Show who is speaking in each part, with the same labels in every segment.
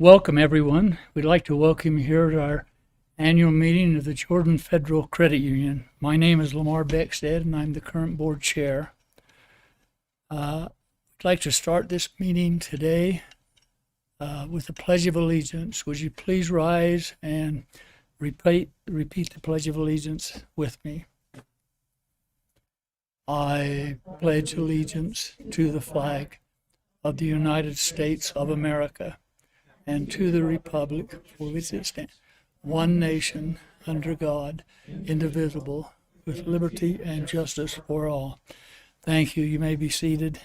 Speaker 1: Welcome, everyone. We'd like to welcome you here at our annual meeting of the Jordan Federal Credit Union. My name is Lamar Beckstead, and I'm the current board chair. I'd like to start this meeting today with the Pledge of Allegiance. Would you please rise and repeat the Pledge of Allegiance with me? I pledge allegiance to the flag of the United States of America and to the republic for which it stands, one nation, under God, indivisible, with liberty and justice for all. Thank you. You may be seated.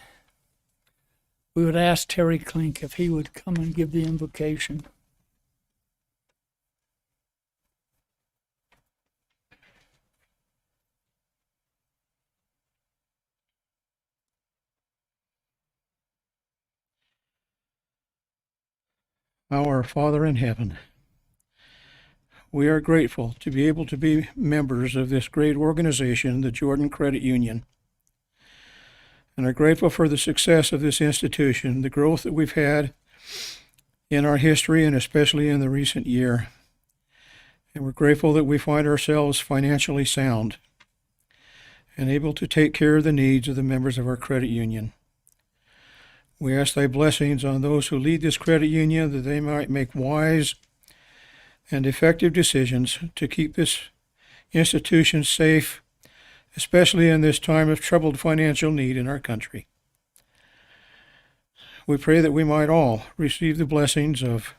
Speaker 1: We would ask Terry Klink if he would come and give the invocation.
Speaker 2: Our Father in heaven, we are grateful to be able to be members of this great organization, the Jordan Credit Union, and are grateful for the success of this institution, the growth that we've had in our history and especially in the recent year. And we're grateful that we find ourselves financially sound and able to take care of the needs of the members of our credit union. We ask thy blessings on those who lead this credit union, that they might make wise and effective decisions to keep this institution safe, especially in this time of troubled financial need in our country. We pray that we might all receive the blessings of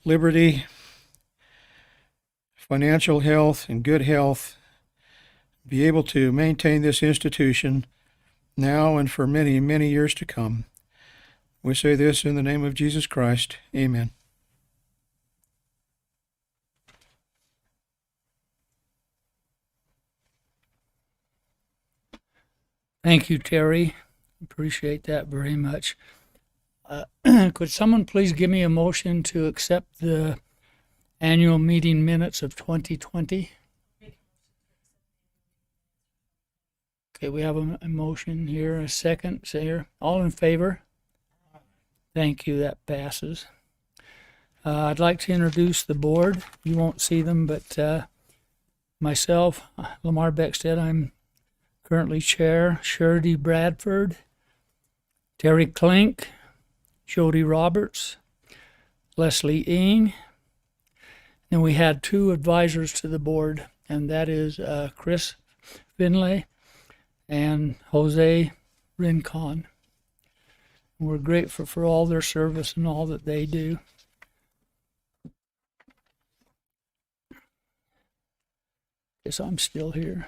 Speaker 2: liberty, financial health, and good health, be able to maintain this institution now and for many, many years to come. We say this in the name of Jesus Christ. Amen.
Speaker 1: Thank you, Terry. Appreciate that very much. Could someone please give me a motion to accept the annual meeting minutes of 2020? Okay, we have a motion here, a second. Say here, all in favor? Thank you, that passes. I'd like to introduce the board. You won't see them, but myself, Lamar Beckstead, I'm currently chair. Shirley Bradford, Terry Klink, Jody Roberts, Leslie Ing. And we had two advisors to the board, and that is Chris Finlay and Jose Rincon. We're grateful for all their service and all that they do. Guess I'm still here.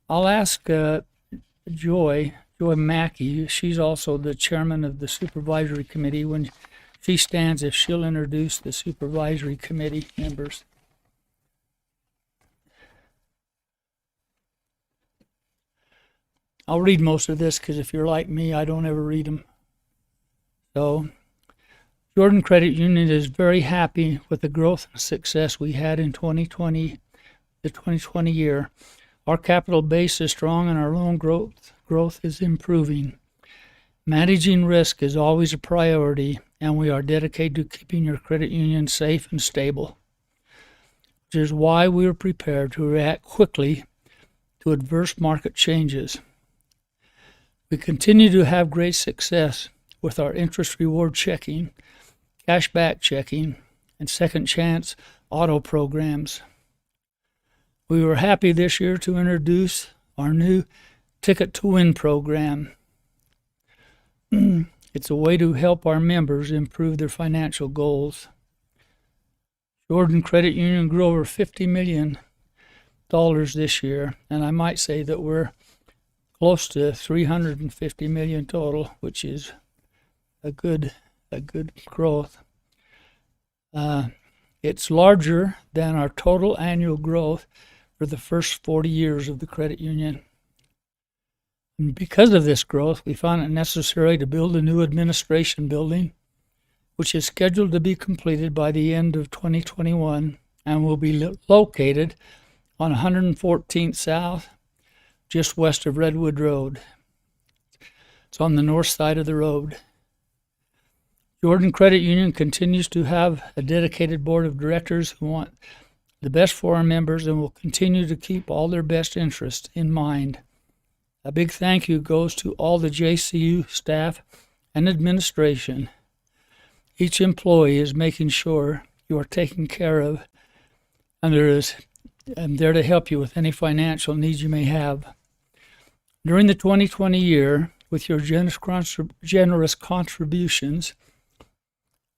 Speaker 1: I'll ask Joy Mackey. She's also the chairman of the supervisory committee. When she stands, if she'll introduce the supervisory committee members. I'll read most of this because if you're like me, I don't ever read them. So, Jordan Credit Union is very happy with the growth and success we had in 2020, the 2020 year. Our capital base is strong and our loan growth is improving. Managing risk is always a priority, and we are dedicated to keeping your credit union safe and stable, which is why we are prepared to react quickly to adverse market changes. We continue to have great success with our interest reward checking, cashback checking, and second chance auto programs. We were happy this year to introduce our new Ticket to Win program. It's a way to help our members improve their financial goals. Jordan Credit Union grew over $50 million this year, and I might say that we're close to $350 million total, which is a good growth. It's larger than our total annual growth for the first 40 years of the credit union. And because of this growth, we found it necessary to build a new administration building, which is scheduled to be completed by the end of 2021 and will be located on 114th South, just west of Redwood Road. It's on the north side of the road. Jordan Credit Union continues to have a dedicated board of directors who want the best for our members and will continue to keep all their best interests in mind. A big thank you goes to all the JCU staff and administration. Each employee is making sure you are taken care of, and I'm there to help you with any financial needs you may have. During the 2020 year, with your generous contributions,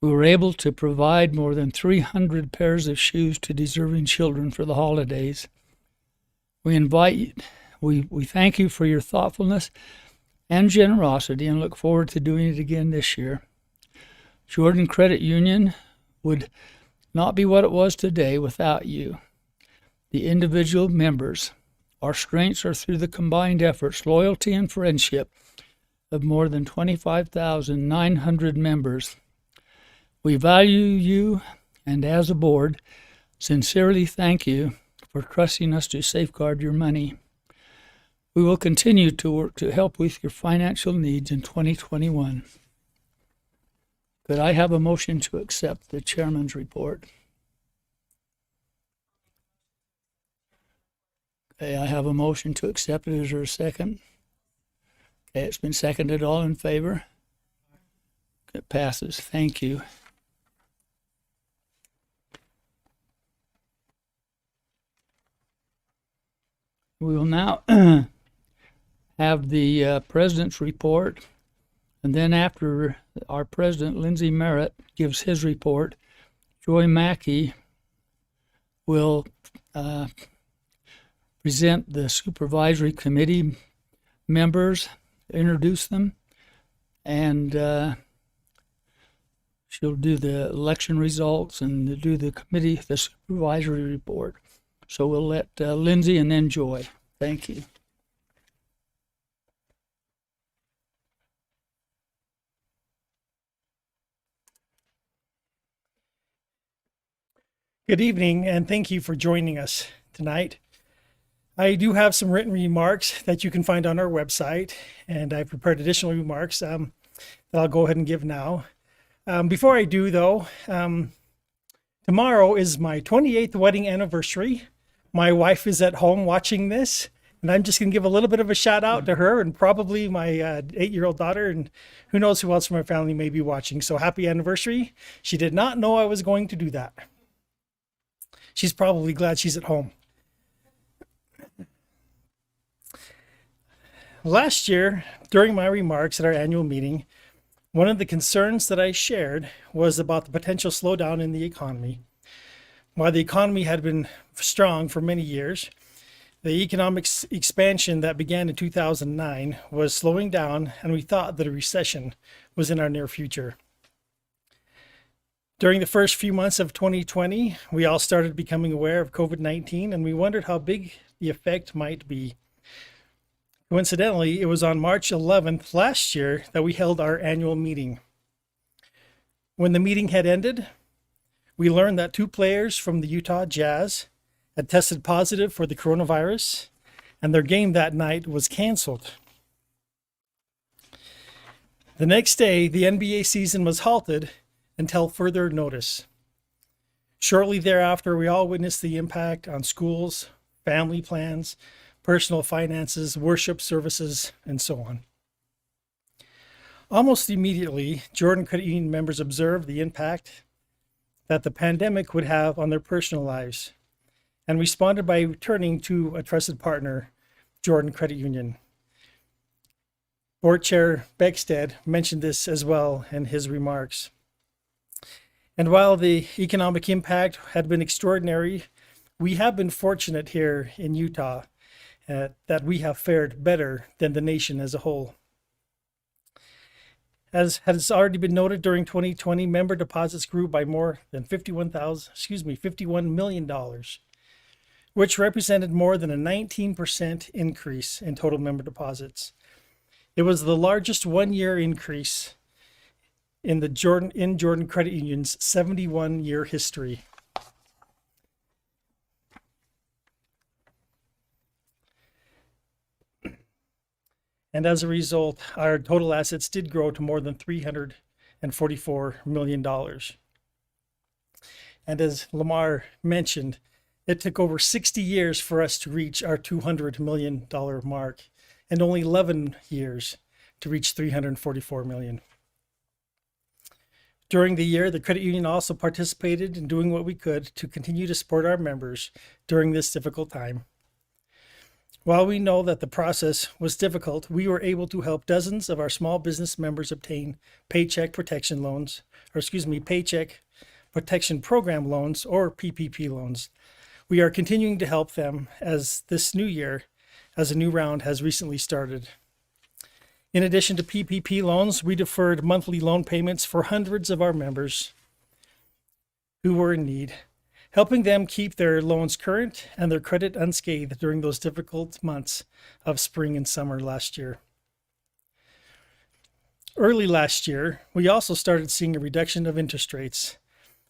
Speaker 1: we were able to provide more than 300 pairs of shoes to deserving children for the holidays. We thank you for your thoughtfulness and generosity and look forward to doing it again this year. Jordan Credit Union would not be what it was today without you, the individual members. Our strengths are through the combined efforts, loyalty, and friendship of more than 25,900 members. We value you, and as a board, sincerely thank you for trusting us to safeguard your money. We will continue to work to help with your financial needs in 2021. Could I have a motion to accept the chairman's report? Okay, I have a motion to accept it. Is there a second? Okay, it's been seconded. All in favor? It passes. Thank you. We will now have the president's report, and then after our president, Lindsay Merritt, gives his report, Joy Mackey will present the supervisory committee members, introduce them, and she'll do the election results and do the supervisory report. So we'll let Lindsay and then Joy. Thank you.
Speaker 3: Good evening, and thank you for joining us tonight. I do have some written remarks that you can find on our website, and I've prepared additional remarks that I'll go ahead and give now. Before I do, though, tomorrow is my 28th wedding anniversary. My wife is at home watching this, and I'm just going to give a little bit of a shout out to her and probably my 8-year-old daughter, and who knows who else from my family may be watching. So happy anniversary. She did not know I was going to do that. She's probably glad she's at home. Last year, during my remarks at our annual meeting, one of the concerns that I shared was about the potential slowdown in the economy. While the economy had been strong for many years, the economic expansion that began in 2009 was slowing down, and we thought that a recession was in our near future. During the first few months of 2020, we all started becoming aware of COVID-19, and we wondered how big the effect might be. Coincidentally, it was on March 11th last year that we held our annual meeting. When the meeting had ended, we learned that 2 players from the Utah Jazz had tested positive for the coronavirus, and their game that night was canceled. The next day, the NBA season was halted until further notice. Shortly thereafter, we all witnessed the impact on schools, family plans, personal finances, worship services, and so on. Almost immediately, Jordan Credit Union members observed the impact that the pandemic would have on their personal lives and responded by turning to a trusted partner, Jordan Credit Union. Board Chair Beckstead mentioned this as well in his remarks. And while the economic impact had been extraordinary, we have been fortunate here in Utah that we have fared better than the nation as a whole. As has already been noted, during 2020, member deposits grew by more than $51 million, which represented more than a 19% increase in total member deposits. It was the largest one-year increase in Jordan Credit Union's 71-year history. And as a result, our total assets did grow to more than $350 $344 million. And as Lamar mentioned, it took over 60 years for us to reach our $200 million mark and only 11 years to reach $344 million. During the year, the credit union also participated in doing what we could to continue to support our members during this difficult time. While we know that the process was difficult, we were able to help dozens of our small business members obtain Paycheck Protection Program loans, or PPP loans. We are continuing to help them as this new year, as a new round has recently started. In addition to PPP loans, we deferred monthly loan payments for hundreds of our members who were in need, helping them keep their loans current and their credit unscathed during those difficult months of spring and summer last year. Early last year, we also started seeing a reduction of interest rates.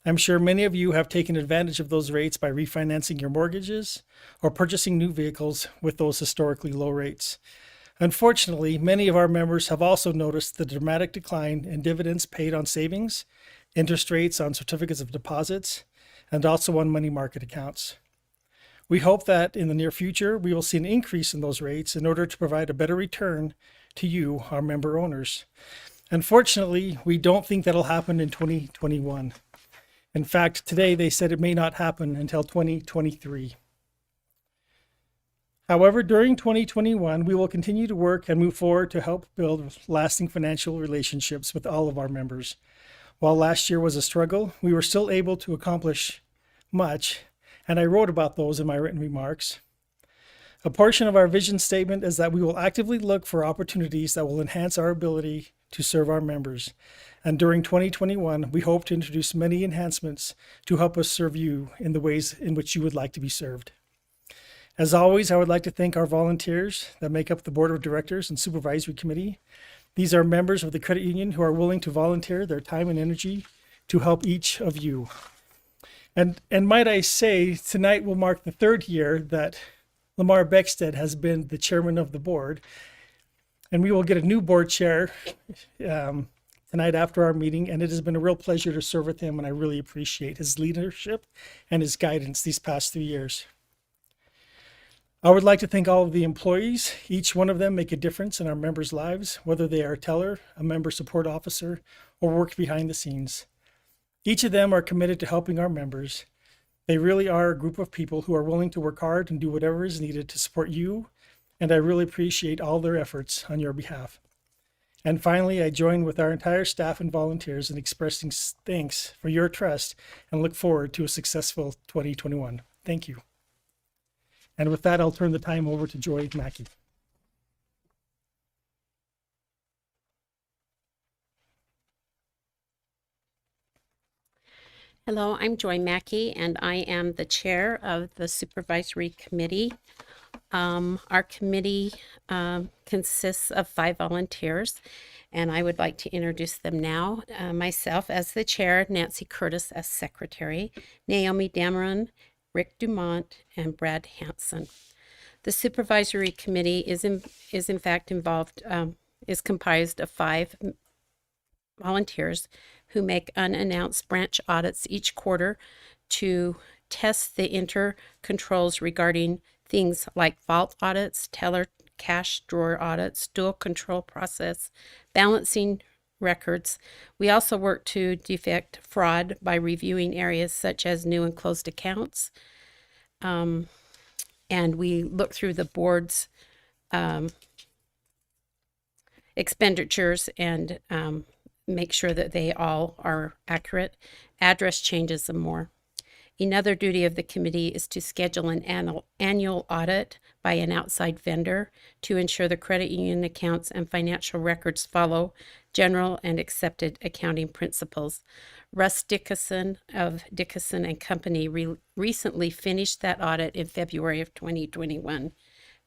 Speaker 3: I'm sure many of you have taken advantage of those rates by refinancing your mortgages or purchasing new vehicles with those historically low rates. Unfortunately, many of our members have also noticed the dramatic decline in dividends paid on savings, interest rates on certificates of deposits, and also on money market accounts. We hope that in the near future, we will see an increase in those rates in order to provide a better return to you, our member owners. Unfortunately, we don't think that'll happen in 2021. In fact, today they said it may not happen until 2023. However, during 2021, we will continue to work and move forward to help build lasting financial relationships with all of our members. While last year was a struggle, we were still able to accomplish much, and I wrote about those in my written remarks. A portion of our vision statement is that we will actively look for opportunities that will enhance our ability to serve our members. And during 2021, we hope to introduce many enhancements to help us serve you in the ways in which you would like to be served. As always, I would like to thank our volunteers that make up the Board of Directors and Supervisory Committee. These are members of the credit union who are willing to volunteer their time and energy to help each of you. And might I say, tonight will mark the third year that Lamar Beckstead has been the chairman of the board. And we will get a new board chair tonight after our meeting, and it has been a real pleasure to serve with him, and I really appreciate his leadership and his guidance these past 3 years. I would like to thank all of the employees. Each one of them make a difference in our members' lives, whether they are a teller, a member support officer, or work behind the scenes. Each of them are committed to helping our members. They really are a group of people who are willing to work hard and do whatever is needed to support you, and I really appreciate all their efforts on your behalf. And finally, I join with our entire staff and volunteers in expressing thanks for your trust and look forward to a successful 2021. Thank you. And with that, I'll turn the time over to Joy Mackey.
Speaker 4: Hello, I'm Joy Mackey, and I am the chair of the Supervisory Committee. Our committee consists of 5 volunteers, and I would like to introduce them now. Myself as the chair, Nancy Curtis as secretary, Naomi Dameron, Rick Dumont, and Brad Hanson. The Supervisory Committee is in fact is comprised of 5 volunteers who make unannounced branch audits each quarter to test the controls regarding things like vault audits, teller cash drawer audits, dual control process, balancing records. We also work to detect fraud by reviewing areas such as new and closed accounts. And we look through the board's expenditures and make sure that they all are accurate, address changes, and more. Another duty of the committee is to schedule an annual audit by an outside vendor to ensure the credit union accounts and financial records follow general and accepted accounting principles. Russ Dickinson of Dickinson and Company recently finished that audit in February of 2021.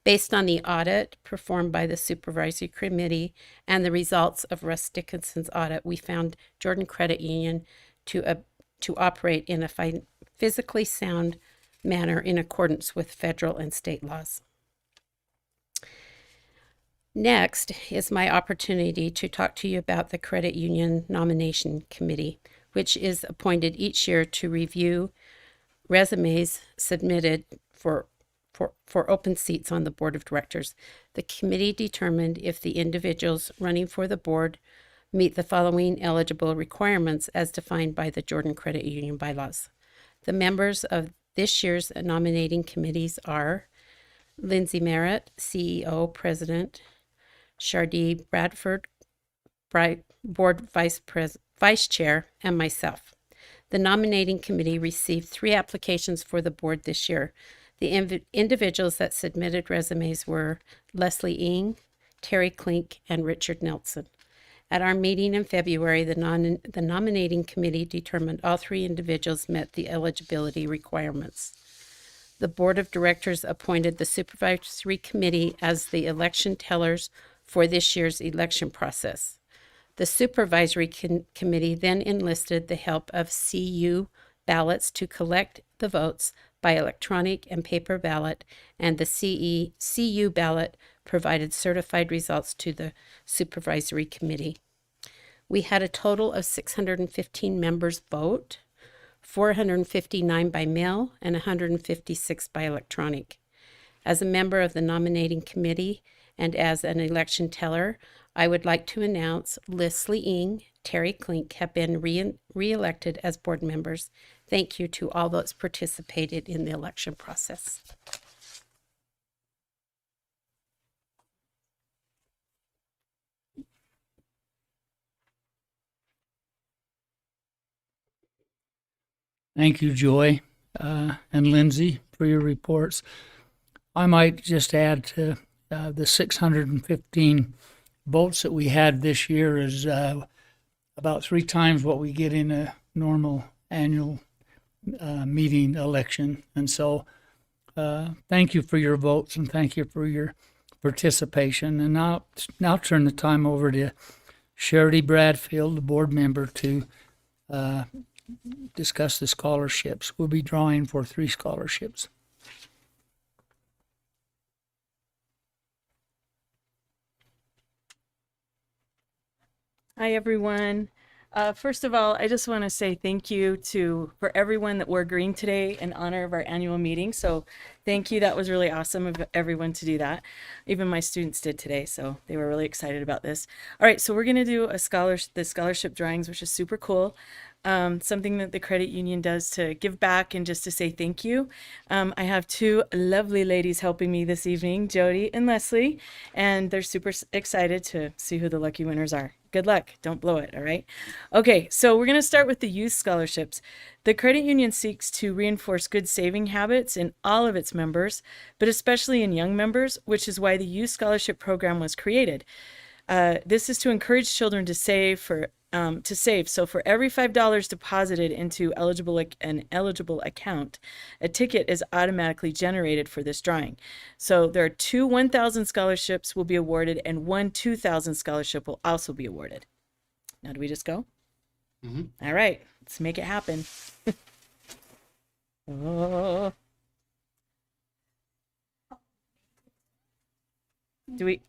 Speaker 4: Based on the audit performed by the Supervisory Committee and the results of Russ Dickinson's audit, we found Jordan Credit Union to operate in a physically sound manner in accordance with federal and state laws. Next is my opportunity to talk to you about the Credit Union Nomination Committee, which is appointed each year to review resumes submitted for open seats on the board of directors. The committee determined if the individuals running for the board meet the following eligible requirements as defined by the Jordan Credit Union bylaws. The members of this year's nominating committees are Lindsay Merritt, CEO, President, Shardee Bradford, Board Vice Chair, and myself. The nominating committee received 3 applications for the board this year. The individuals that submitted resumes were Leslie Ing, Terry Klink, and Richard Nelson. At our meeting in February, the nominating committee determined all 3 individuals met the eligibility requirements. The board of directors appointed the supervisory committee as the election tellers for this year's election process. The supervisory committee then enlisted the help of CU ballots to collect the votes by electronic and paper ballot, and the CU ballot provided certified results to the supervisory committee. We had a total of 615 members vote, 459 by mail, and 156 by electronic. As a member of the nominating committee and as an election teller, I would like to announce Leslie Ing, Terry Klink have been re-elected as board members. Thank you to all those participated in the election process.
Speaker 1: Thank you, Joy and Lindsay, for your reports. I might just add to the 615 votes that we had this year is about 3 times what we get in a normal annual meeting election. And so thank you for your votes and thank you for your participation. And now turn the time over to Shardee Bradfield, the board member, to discuss the scholarships. We'll be drawing for 3 scholarships.
Speaker 5: Hi, everyone. First of all, I just want to say thank you for everyone that wore green today in honor of our annual meeting. So thank you. That was really awesome of everyone to do that. Even my students did today, so they were really excited about this. All right, so we're going to do the scholarship drawings, which is super cool. Something that the credit union does to give back and just to say thank you. I have 2 lovely ladies helping me this evening, Jody and Leslie, and they're super excited to see who the lucky winners are. Good luck. Don't blow it, all right? Okay, so we're going to start with the youth scholarships. The credit union seeks to reinforce good saving habits in all of its members, but especially in young members, which is why the youth scholarship program was created. This is to encourage children to save. So for every $5 deposited into an eligible account, a ticket is automatically generated for this drawing. So there are 2 1,000 scholarships will be awarded, and 1 2,000 scholarship will also be awarded. Now, do we just go? Mm-hmm. All right, let's make it happen. Oh.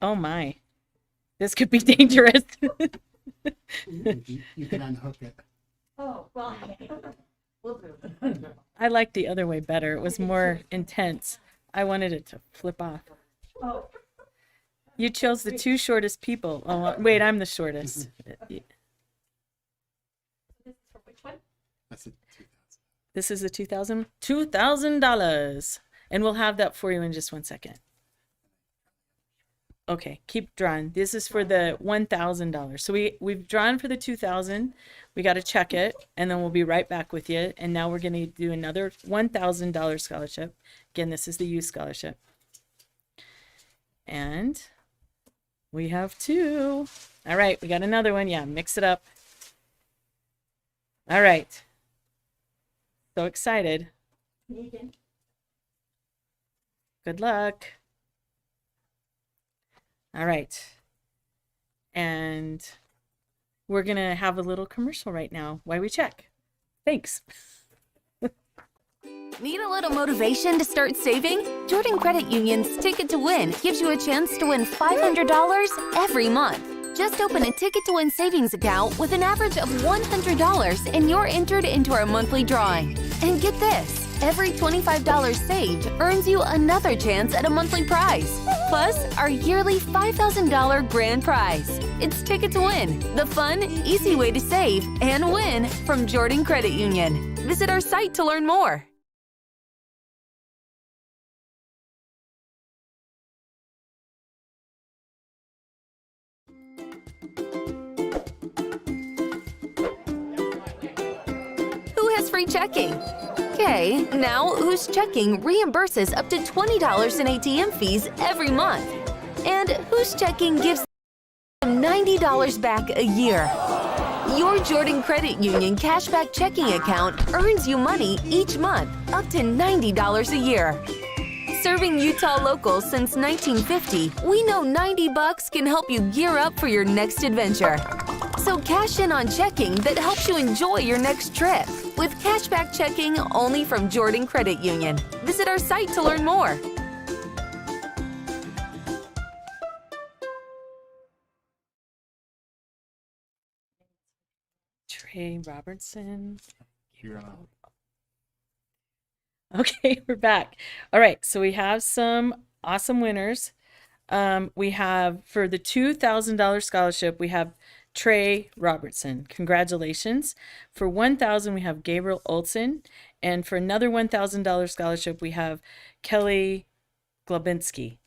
Speaker 5: Oh my, this could be dangerous.
Speaker 1: You can unhook it.
Speaker 5: Oh, well, we'll do it. I liked the other way better. It was more intense. I wanted it to flip off. Oh. You chose the 2 shortest people. Oh, wait, I'm the shortest.
Speaker 6: Which one? That's a 2,000.
Speaker 5: This is a $2,000. And we'll have that for you in just 1 second. Okay, keep drawing. This is for the $1,000. So we've drawn for the 2,000. We got to check it, and then we'll be right back with you. And now we're going to do another $1,000 scholarship. Again, this is the youth scholarship. And we have 2. All right, we got another one. Yeah, mix it up. All right. So excited. Good luck. All right. And we're going to have a little commercial right now while we check. Thanks.
Speaker 7: Need a little motivation to start saving? Jordan Credit Union's Ticket to Win gives you a chance to win $500 every month. Just open a Ticket to Win savings account with an average of $100 and you're entered into our monthly drawing. And get this, every $25 saved earns you another chance at a monthly prize. Plus, our yearly $5,000 grand prize. It's Ticket to Win, the fun, easy way to save and win from Jordan Credit Union. Visit our site to learn more. Who has free checking? Okay, now Who's Checking reimburses up to $20 in ATM fees every month. And Who's Checking gives them $90 back a year. Your Jordan Credit Union cashback checking account earns you money each month, up to $90 a year. Serving Utah locals since 1950, we know $90 can help you gear up for your next adventure. So cash in on checking that helps you enjoy your next trip with cashback checking only from Jordan Credit Union. Visit our site to learn more.
Speaker 5: Trey Robertson. Okay, we're back. All right, so we have some awesome winners. We have for the $2,000 scholarship, we have Trey Robertson. Congratulations. For $1,000, we have Gabriel Olson. And for another $1,000 scholarship, we have Kelly Glabinski.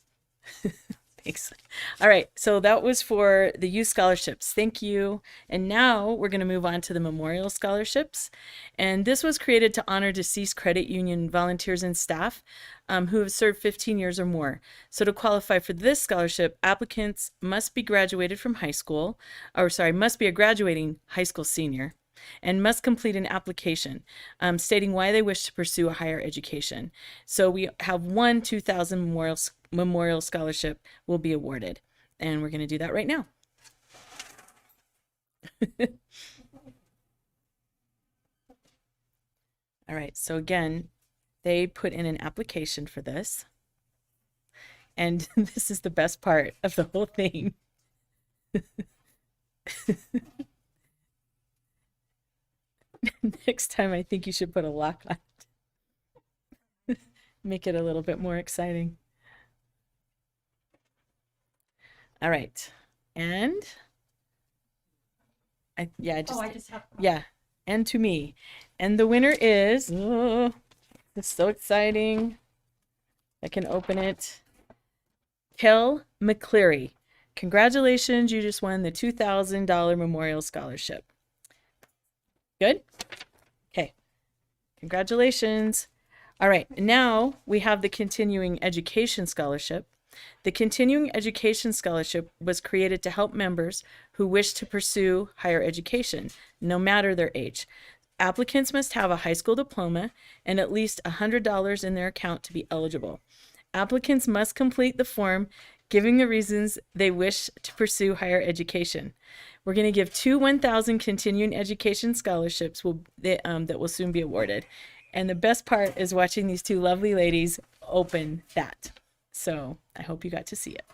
Speaker 5: Thanks. All right, so that was for the youth scholarships. Thank you. And now we're going to move on to the memorial scholarships. And this was created to honor deceased credit union volunteers and staff who have served 15 years or more. So to qualify for this scholarship, applicants must be graduated from high school, must be a graduating high school senior, and must complete an application stating why they wish to pursue a higher education. So we have one 2000 memorial scholarship will be awarded, and we're going to do that right now. All right, so again, they put in an application for this, and this is the best part of the whole thing. Next time, I think you should put a lock on it. Make it a little bit more exciting. All right, and I just have, yeah, and to me, and the winner is, oh, it's so exciting. I can open it. Kel McCleary. Congratulations, you just won the $2,000 memorial scholarship. Good? Okay. Congratulations. All right, now we have the continuing education scholarship. The Continuing Education Scholarship was created to help members who wish to pursue higher education, no matter their age. Applicants must have a high school diploma and at least $100 in their account to be eligible. Applicants must complete the form giving the reasons they wish to pursue higher education. We're going to give two 1,000 continuing education scholarships that will soon be awarded. And the best part is watching these two lovely ladies open that. So I hope you got to see it.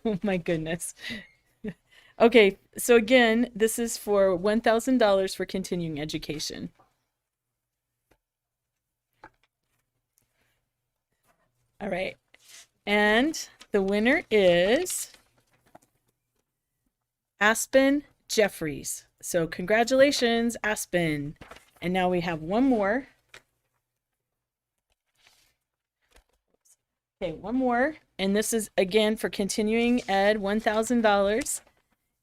Speaker 5: Oh my goodness. Okay, so again, this is for $1,000 for continuing education. All right, and the winner is Aspen Jeffries. So congratulations, Aspen. And now we have one more. Okay, one more. And this is again for continuing ed, $1,000.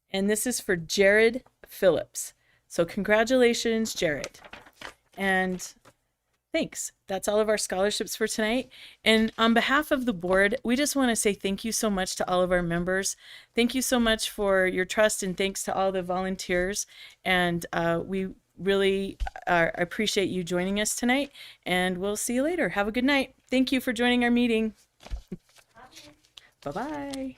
Speaker 5: And this is for Jared Phillips. So congratulations, Jared. And thanks. That's all of our scholarships for tonight. And on behalf of the board, we just want to say thank you so much to all of our members. Thank you so much for your trust, and thanks to all the volunteers. And we really appreciate you joining us tonight, and we'll see you later. Have a good night. Thank you for joining our meeting. Bye-bye.